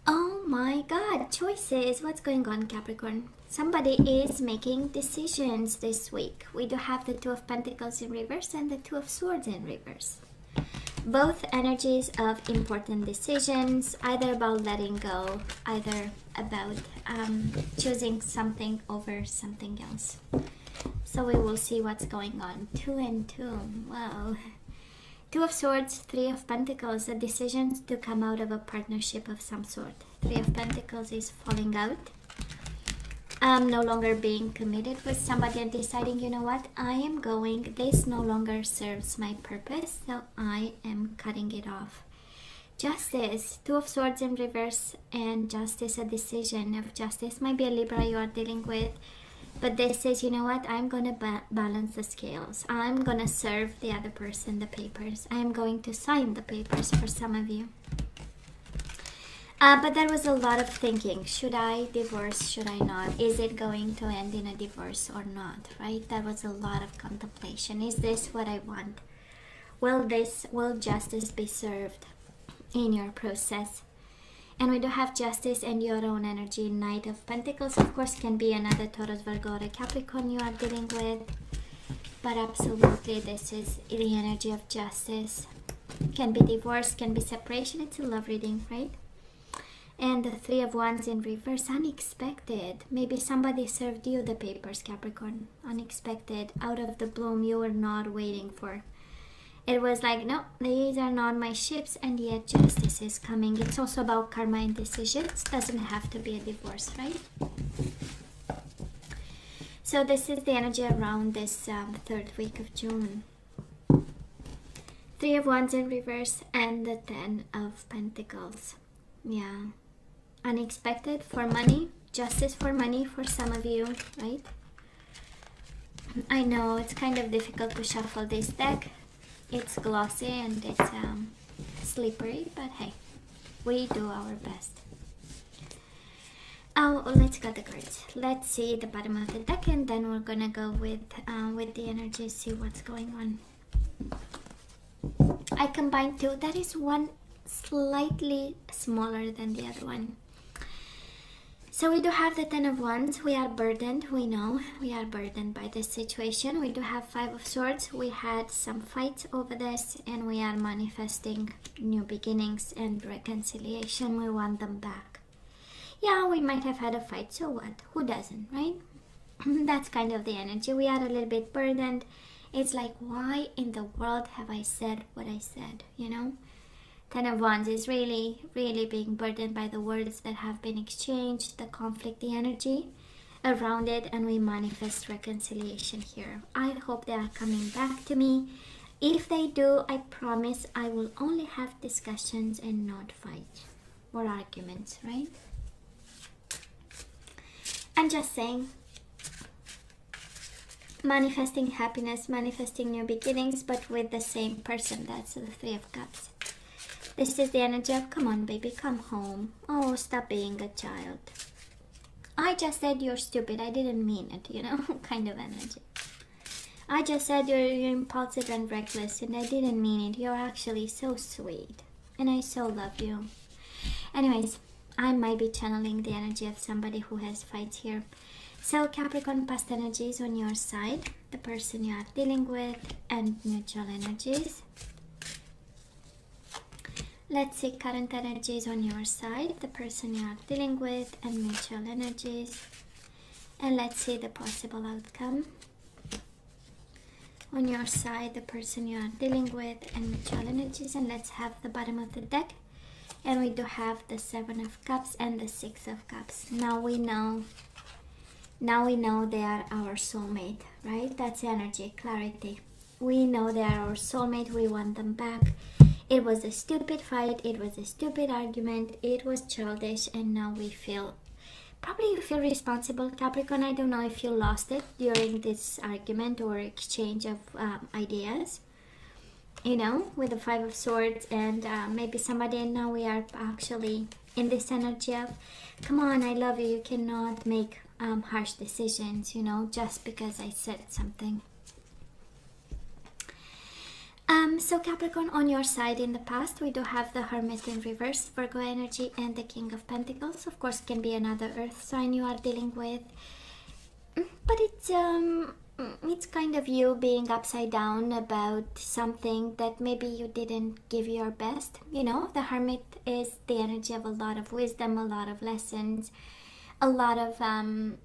Oh my god, choices. What's going on, Capricorn? Somebody is making decisions this week. We do have the Two of Pentacles in reverse and the Two of Swords in reverse. Both energies of important decisions, either about letting go, either about choosing something over something else. So we will see what's going on. 2 and 2. Wow. Two of Swords, Three of Pentacles, a decision to come out of a partnership of some sort. Three of Pentacles is falling out. No longer being committed with somebody and deciding, you know what, I am going, this no longer serves my purpose, so I am cutting it off. Justice, Two of Swords in reverse, and Justice, a decision of justice. Might be a Libra you are dealing with, but this is, you know what, I'm going to balance the scales. I'm going to serve the other person the papers. I am going to sign the papers for some of you. But there was a lot of thinking. Should I divorce? Should I not? Is it going to end in a divorce or not? Right? There was a lot of contemplation. Is this what I want? Will justice be served in your process? And we do have Justice and your own energy. Knight of Pentacles, of course, can be another Taurus, Virgo, or Capricorn you are dealing with. But absolutely, this is the energy of justice. Can be divorce, can be separation. It's a love reading, right? And the Three of Wands in reverse, unexpected. Maybe somebody served you the papers, Capricorn. Unexpected, out of the bloom, you were not waiting for. It was like, no, these are not my ships, and yet justice is coming. It's also about karma and decisions. Doesn't have to be a divorce, right? So this is the energy around this third week of June. Three of Wands in reverse and the Ten of Pentacles. Yeah. Unexpected for money. Justice for money for some of you, right? I know it's kind of difficult to shuffle this deck. It's glossy and it's slippery, but hey, we do our best. Oh, let's get the cards. Let's see the bottom of the deck, and then we're gonna go with the energy, see what's going on. I combined two. That is one slightly smaller than the other one. So we do have the Ten of Wands. We are burdened. We know we are burdened by this situation. We do have Five of Swords. We had some fights over this, and we are manifesting new beginnings and reconciliation. We want them back. Yeah, we might have had a fight, so what? Who doesn't, right? That's kind of the energy. We are a little bit burdened. It's like, why in the world have I said what I said, you know? Ten of Wands is really, really being burdened by the words that have been exchanged, the conflict, the energy around it, and we manifest reconciliation here. I hope they are coming back to me. If they do, I promise I will only have discussions and not fight or arguments, right? I'm just saying, manifesting happiness, manifesting new beginnings, but with the same person. That's the Three of Cups. This is the energy of, come on, baby, come home. Oh, stop being a child. I just said you're stupid. I didn't mean it, you know, kind of energy. I just said you're impulsive and reckless, and I didn't mean it. You're actually so sweet, and I so love you. Anyways, I might be channeling the energy of somebody who has fights here. So Capricorn, past energies on your side, the person you are dealing with, and mutual energies. Let's see current energies on your side, the person you are dealing with, and mutual energies. And let's see the possible outcome. On your side, the person you are dealing with, and mutual energies. And let's have the bottom of the deck. And we do have the Seven of Cups and the Six of Cups. Now we know they are our soulmate, right? That's energy, clarity. We know they are our soulmate. We want them back. It was a stupid fight, it was a stupid argument, it was childish, and now we feel, probably you feel responsible, Capricorn. I don't know if you lost it during this argument or exchange of ideas, you know, with the Five of Swords and maybe somebody, and now we are actually in this energy of, come on, I love you, you cannot make harsh decisions, you know, just because I said something. So Capricorn, on your side in the past, we do have the Hermit in reverse, Virgo energy, and the King of Pentacles. Of course, can be another Earth sign you are dealing with, but it's kind of you being upside down about something that maybe you didn't give your best. You know, the Hermit is the energy of a lot of wisdom, a lot of lessons, a lot of kind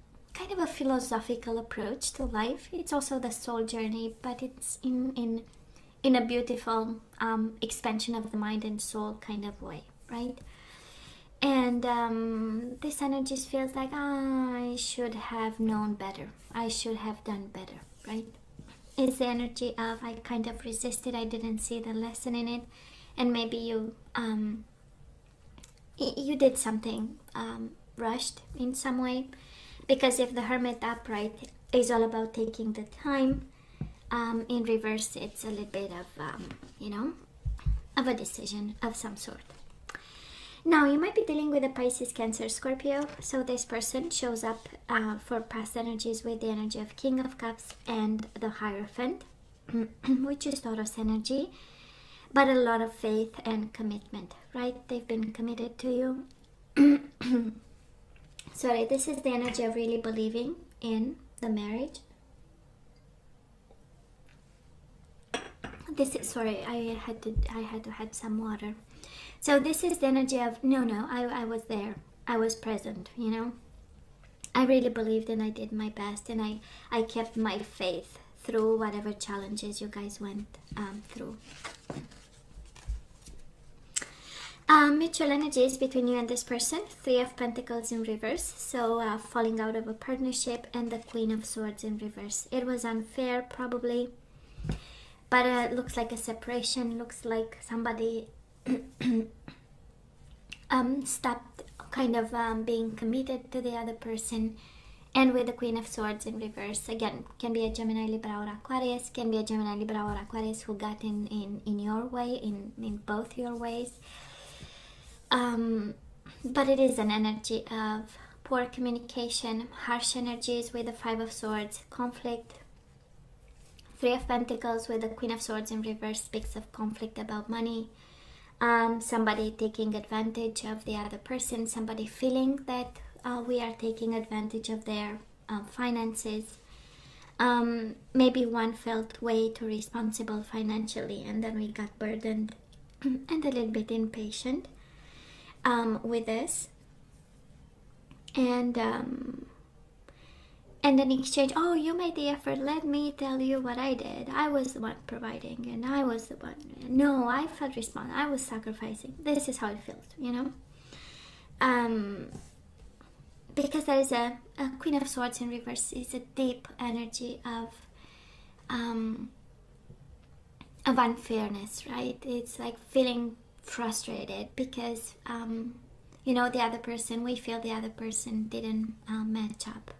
of a philosophical approach to life. It's also the soul journey, but it's in a beautiful expansion of the mind and soul kind of way, right? And this energy feels like, I should have known better. I should have done better, right? It's the energy of, I kind of resisted. I didn't see the lesson in it. And maybe you did something rushed in some way. Because if the Hermit upright is all about taking the time, in reverse, it's a little bit of, of a decision of some sort. Now, you might be dealing with a Pisces, Cancer, Scorpio. So this person shows up for past energies with the energy of King of Cups and the Hierophant, which is Taurus energy. But a lot of faith and commitment, right? They've been committed to you. Sorry, this is the energy of really believing in the marriage. This is, sorry, I had to have some water. So this is the energy of, I was there. I was present, you know. I really believed and I did my best, and I kept my faith through whatever challenges you guys went through. Mutual energies between you and this person. 3 of Pentacles in reverse. So falling out of a partnership, and the Queen of Swords in reverse. It was unfair, probably. But it looks like a separation. Looks like somebody stopped kind of being committed to the other person. And with the Queen of Swords in reverse, again, can be a Gemini, Libra, or Aquarius. Can be a Gemini, Libra, or Aquarius who got in your way, in both your ways. But it is an energy of poor communication, harsh energies with the 5 of Swords, conflict. 3 of Pentacles with the Queen of Swords in reverse speaks of conflict about money. Somebody taking advantage of the other person, somebody feeling that we are taking advantage of their finances. Maybe one felt way too responsible financially, and then we got burdened and a little bit impatient with this. And in exchange, you made the effort, let me tell you what I did. I was the one providing, and I was the one. No, I felt responsible. I was sacrificing. This is how it feels, you know. Because there is a Queen of Swords in reverse. It's a deep energy of unfairness, right? It's like feeling frustrated because, the other person, we feel the other person didn't match up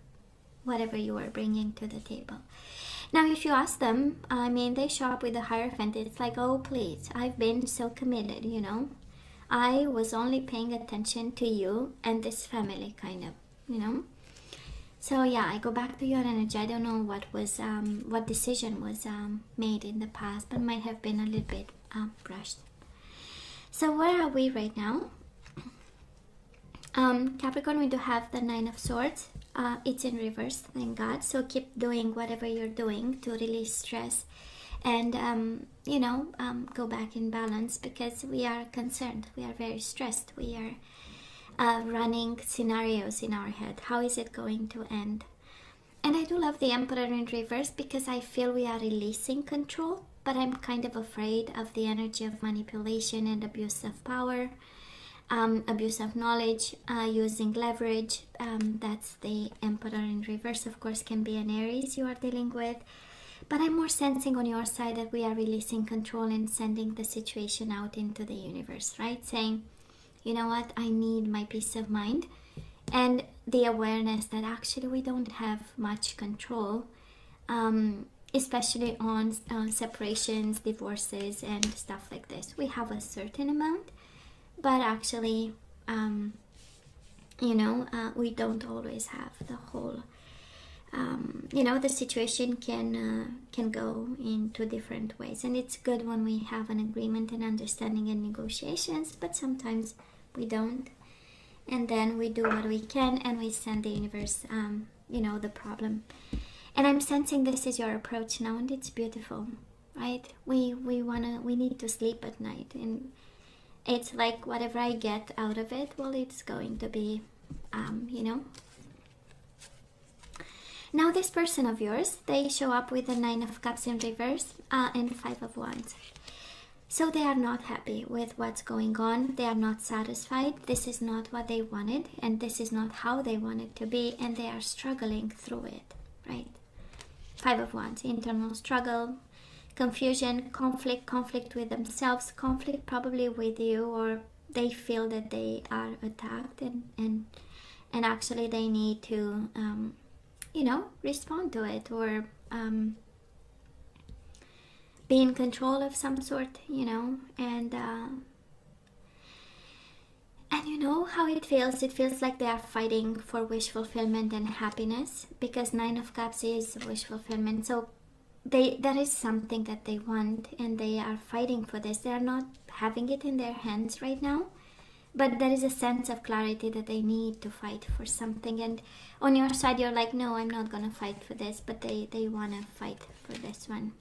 whatever you were bringing to the table. Now, if you ask them, they show up with the Hierophant. It's like, oh, please, I've been so committed, you know. I was only paying attention to you and this family, kind of, you know. So, yeah, I go back to your energy. I don't know what decision was made in the past, but might have been a little bit rushed. So, where are we right now? Capricorn, we do have the 9 of Swords. It's in reverse, thank God. So keep doing whatever you're doing to release stress and, go back in balance, because we are concerned. We are very stressed. We are running scenarios in our head. How is it going to end? And I do love the Emperor in reverse, because I feel we are releasing control, but I'm kind of afraid of the energy of manipulation and abuse of power. Abuse of knowledge, using leverage. That's the Emperor in reverse. Of course, can be an Aries you are dealing with, but I'm more sensing on your side that we are releasing control and sending the situation out into the universe, right? Saying, you know what, I need my peace of mind, and the awareness that actually we don't have much control, especially on separations, divorces, and stuff like this. We have a certain amount, but actually, we don't always have the whole the situation can go in two different ways, and it's good when we have an agreement and understanding and negotiations, but sometimes we don't, and then we do what we can and we send the universe the problem. And I'm sensing this is your approach now, and it's beautiful, right? We need to sleep at night, and it's like whatever I get out of it, well, it's going to be Now this person of yours, they show up with the 9 of Cups in reverse and 5 of Wands. So they are not happy with what's going on. They are not satisfied. This is not what they wanted, and this is not how they want it to be, and they are struggling through it, right? 5 of Wands, internal struggle, confusion, conflict with themselves, conflict probably with you, or they feel that they are attacked, and actually they need to respond to it, or be in control of some sort, and you know how it feels. It feels like they are fighting for wish fulfillment and happiness, because 9 of Cups is wish fulfillment. So there is something that they want, and they are fighting for this. They are not having it in their hands right now, but there is a sense of clarity that they need to fight for something. And on your side, you're like, no, I'm not going to fight for this, but they want to fight for this one.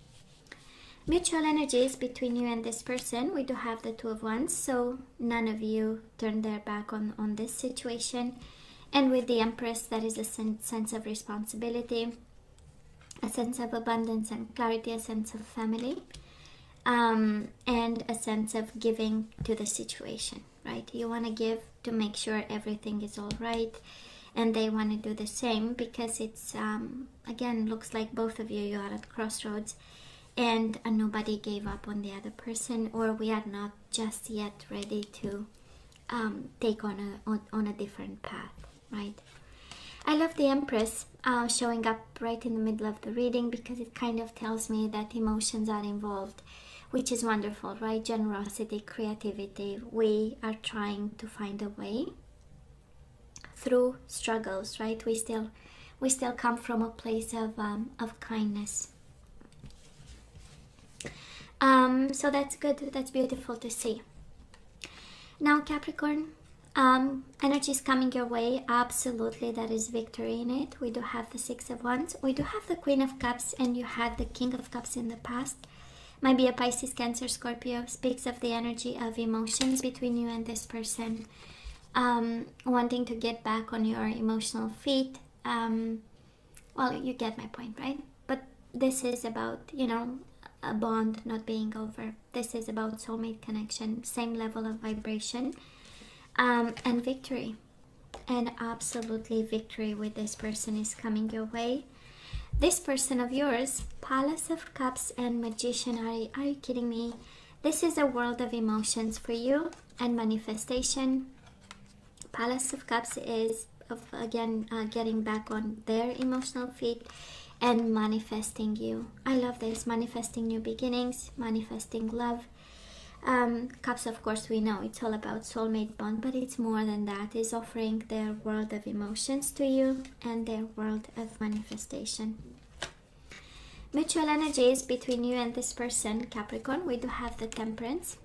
Mutual energies between you and this person. We do have the 2 of Wands, so none of you turned their back on this situation. And with the Empress, there is a sense of responsibility, a sense of abundance and clarity, a sense of family, and a sense of giving to the situation, right? You want to give to make sure everything is all right, and they want to do the same, because it's, again, looks like both of you are at crossroads, and nobody gave up on the other person, or we are not just yet ready to take on a different path, right? I love the Empress showing up right in the middle of the reading, because it kind of tells me that emotions are involved, which is wonderful, right? Generosity, creativity. We are trying to find a way through struggles, right? We still come from a place of kindness. So that's good. That's beautiful to see. Now, Capricorn, energy is coming your way. Absolutely, there is victory in it. We do have the 6 of Wands. We do have the Queen of Cups, and you had the King of Cups in the past. Might be a Pisces, Cancer, Scorpio. Speaks of the energy of emotions between you and this person. Wanting to get back on your emotional feet. Well, you get my point, right? But this is about, a bond not being over. This is about soulmate connection, same level of vibration, and victory. And absolutely victory with this person is coming your way. This person of yours, Palace of Cups and Magician, are you kidding me? This is a world of emotions for you and manifestation. Palace of Cups is, again, getting back on their emotional feet and manifesting you. I love this. Manifesting new beginnings, manifesting love. Cups, of course, we know it's all about soulmate bond, but it's more than that. It's offering their world of emotions to you and their world of manifestation. Mutual energies between you and this person, Capricorn. We do have the Temperance,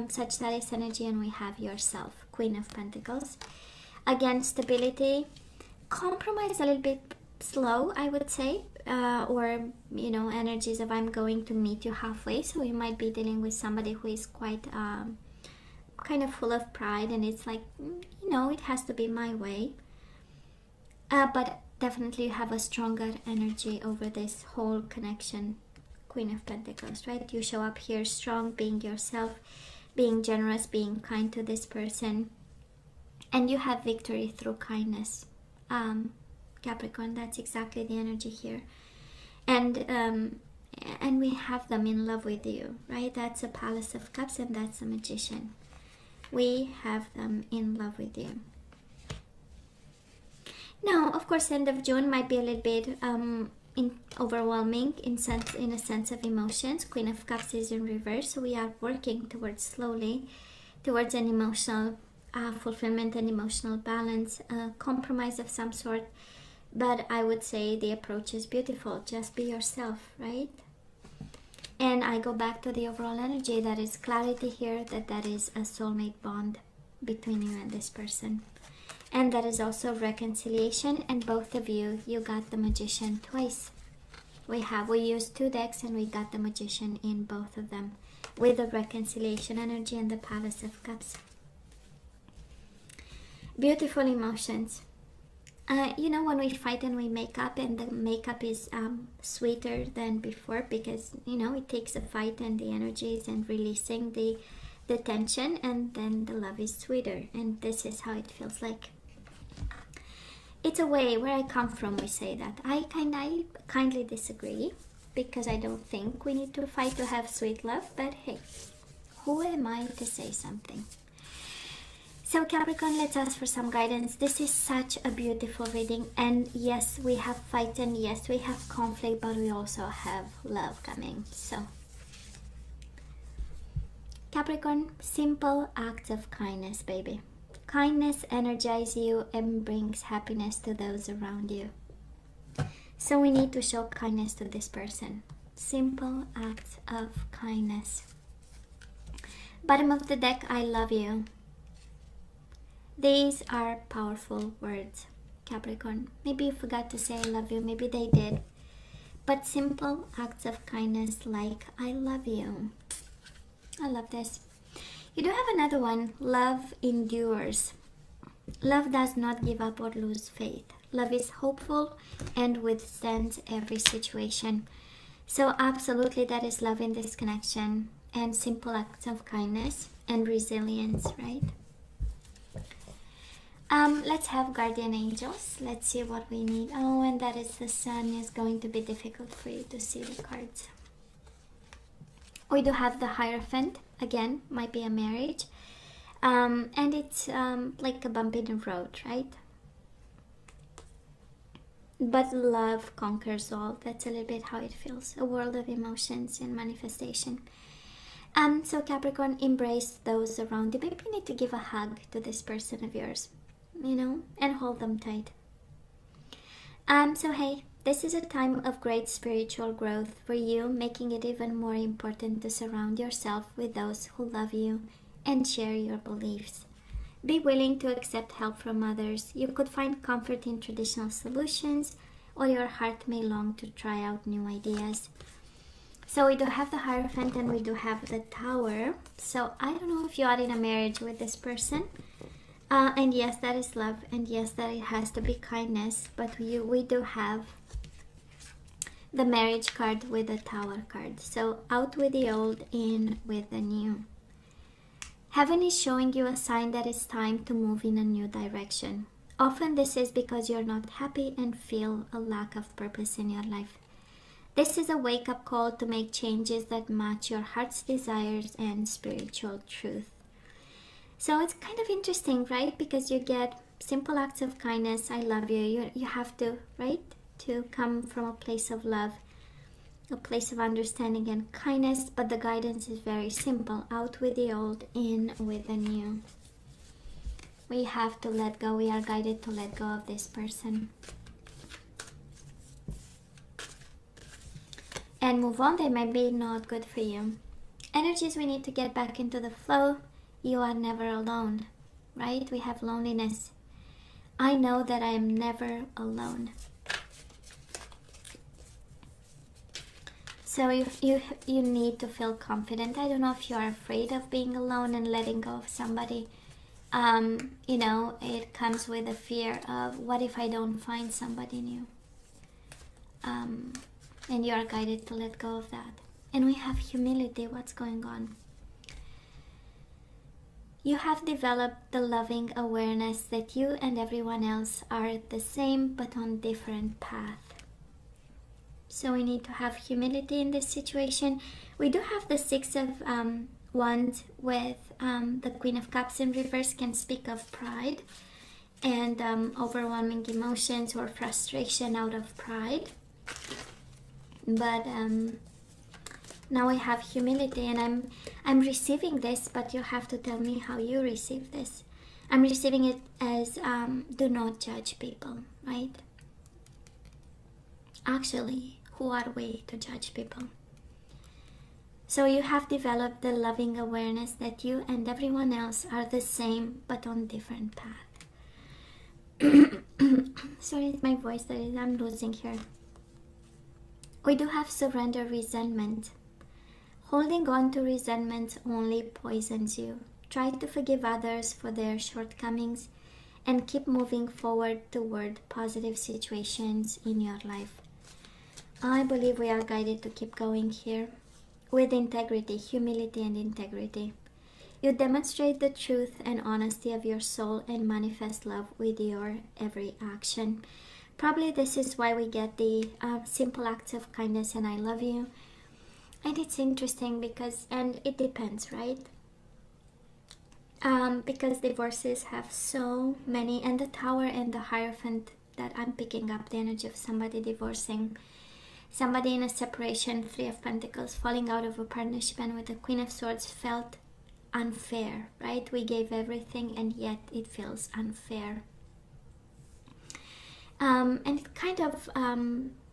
Sagittarius energy, and we have yourself, Queen of Pentacles. Again, stability. Compromise a little bit slow, I would say, or energies of I'm going to meet you halfway. So you might be dealing with somebody who is quite kind of full of pride, and it's like, it has to be my way, but definitely you have a stronger energy over this whole connection, Queen of Pentacles, right? You show up here strong, being yourself, being generous, being kind to this person, and you have victory through kindness. Capricorn, that's exactly the energy here. And we have them in love with you, right? That's a Palace of Cups, and that's a Magician. We have them in love with you. Now, of course, end of June might be a little bit overwhelming in a sense of emotions. Queen of Cups is in reverse, so we are working slowly towards an emotional fulfillment and emotional balance, compromise of some sort. But I would say the approach is beautiful. Just be yourself, right? And I go back to the overall energy. That is clarity here, that is a soulmate bond between you and this person. And that is also reconciliation. And both of you got the Magician twice. We used 2 decks and we got the Magician in both of them, with the reconciliation energy and the Palace of Cups. Beautiful emotions. You know, when we fight and we make up, and the makeup is sweeter than before, because, you know, it takes a fight and the energies and releasing the tension, and then the love is sweeter. And this is how it feels like. It's a way where I come from, we say that. I kindly disagree, because I don't think we need to fight to have sweet love. But hey, who am I to say something? So Capricorn, let's ask for some guidance. This is such a beautiful reading. And yes, we have fight, and yes, we have conflict, but we also have love coming. So Capricorn, simple acts of kindness, baby. Kindness energizes you and brings happiness to those around you. So we need to show kindness to this person. Simple acts of kindness. Bottom of the deck, I love you. These are powerful words, Capricorn. Maybe you forgot to say I love you. Maybe they did. But simple acts of kindness like I love you. I love this. You do have another one. Love endures. Love does not give up or lose faith. Love is hopeful and withstands every situation. So absolutely that is love in this connection. And simple acts of kindness and resilience, right? Let's have guardian angels. Let's see what we need. Oh, and that is the Sun. Is going to be difficult for you to see the cards. We do have the Hierophant. Again, might be a marriage. And it's like a bump in the road, right? But love conquers all. That's a little bit how it feels. A world of emotions and manifestation. So Capricorn, embrace those around you. Maybe you need to give a hug to this person of yours, you know, and hold them tight. So hey, this is a time of great spiritual growth for you, making it even more important to surround yourself with those who love you and share your beliefs. Be willing to accept help from others. You could find comfort in traditional solutions, or your heart may long to try out new ideas. So we do have the Hierophant and we do have the Tower. So I don't know if you are in a marriage with this person. And yes, that is love. And yes, that it has to be kindness. But we do have the marriage card with the Tower card. So out with the old, in with the new. Heaven is showing you a sign that it's time to move in a new direction. Often this is because you're not happy and feel a lack of purpose in your life. This is a wake-up call to make changes that match your heart's desires and spiritual truth. So it's kind of interesting, right? Because you get simple acts of kindness. I love you. You have to, right? To come from a place of love, a place of understanding and kindness. But the guidance is very simple. Out with the old, in with the new. We have to let go. We are guided to let go of this person. And move on. They might be not good for you. Energies, we need to get back into the flow. You are never alone, right? We have loneliness. I know that I am never alone. So you need to feel confident. I don't know if you are afraid of being alone and letting go of somebody. You know, it comes with a fear of what if I don't find somebody new? And you are guided to let go of that. And we have humility. What's going on? You have developed the loving awareness that you and everyone else are the same but on different paths. So we need to have humility in this situation. We do have the Six of Wands with the Queen of Cups in reverse, can speak of pride and overwhelming emotions or frustration out of pride. But now we have humility, and I'm receiving this, but you have to tell me how you receive this. I'm receiving it as do not judge people, right? Actually, who are we to judge people? So you have developed the loving awareness that you and everyone else are the same but on different paths. Sorry, it's my voice that I'm losing here. We do have surrender resentment. Holding on to resentment only poisons you. Try to forgive others for their shortcomings and keep moving forward toward positive situations in your life. I believe we are guided to keep going here with integrity, humility, and integrity. You demonstrate the truth and honesty of your soul and manifest love with your every action. Probably this is why we get the simple acts of kindness and I love you. And it's interesting because, and it depends, right? Because divorces have so many, and the Tower and the Hierophant, that I'm picking up the energy of somebody divorcing, somebody in a separation, Three of Pentacles, falling out of a partnership, and with the Queen of Swords felt unfair, right? We gave everything and yet it feels unfair. And it kind of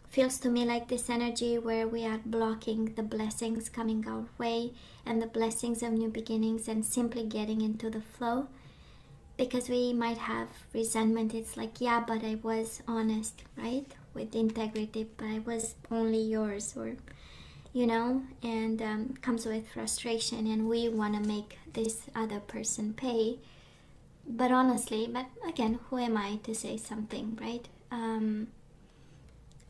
feels to me like this energy where we are blocking the blessings coming our way and the blessings of new beginnings and simply getting into the flow, because we might have resentment. It's like, yeah, but I was honest, right? With integrity, but I was only yours, or you know, and comes with frustration, and we want to make this other person pay. But honestly, but again, who am I to say something, right?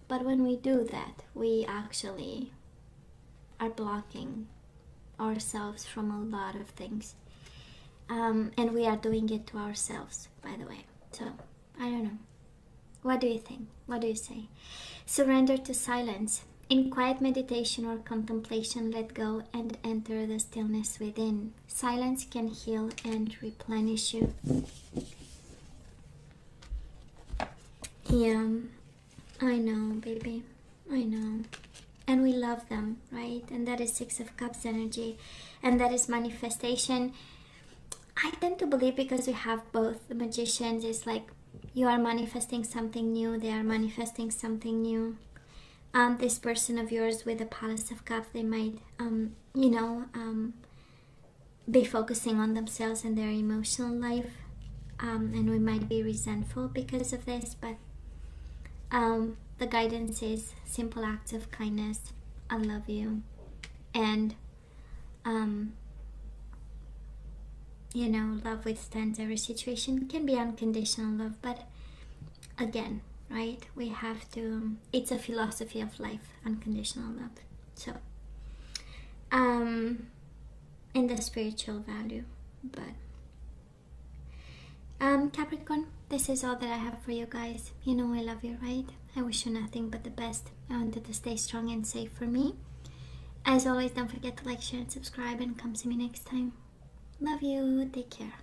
But when we do that, we actually are blocking ourselves from a lot of things. And we are doing it to ourselves, by the way. So, I don't know. What do you think? What do you say? Surrender to silence. In quiet meditation or contemplation, let go and enter the stillness within. Silence can heal and replenish you. Yeah, I know, baby. I know. And we love them, right? And that is Six of Cups energy. And that is manifestation. I tend to believe, because we have both the magicians, it's like you are manifesting something new, they are manifesting something new. This person of yours with the Palace of Cups, they might, be focusing on themselves and their emotional life. And we might be resentful because of this, but the guidance is simple acts of kindness. I love you. And, love withstands every situation. It can be unconditional love, but again, right, we have to, it's a philosophy of life, unconditional love. So, in the spiritual value, but Capricorn, this is all that I have for you guys. You know I love you, right? I wish you nothing but the best. I wanted to stay strong and safe for me. As always, don't forget to like, share, and subscribe, and come see me next time. Love you. Take care.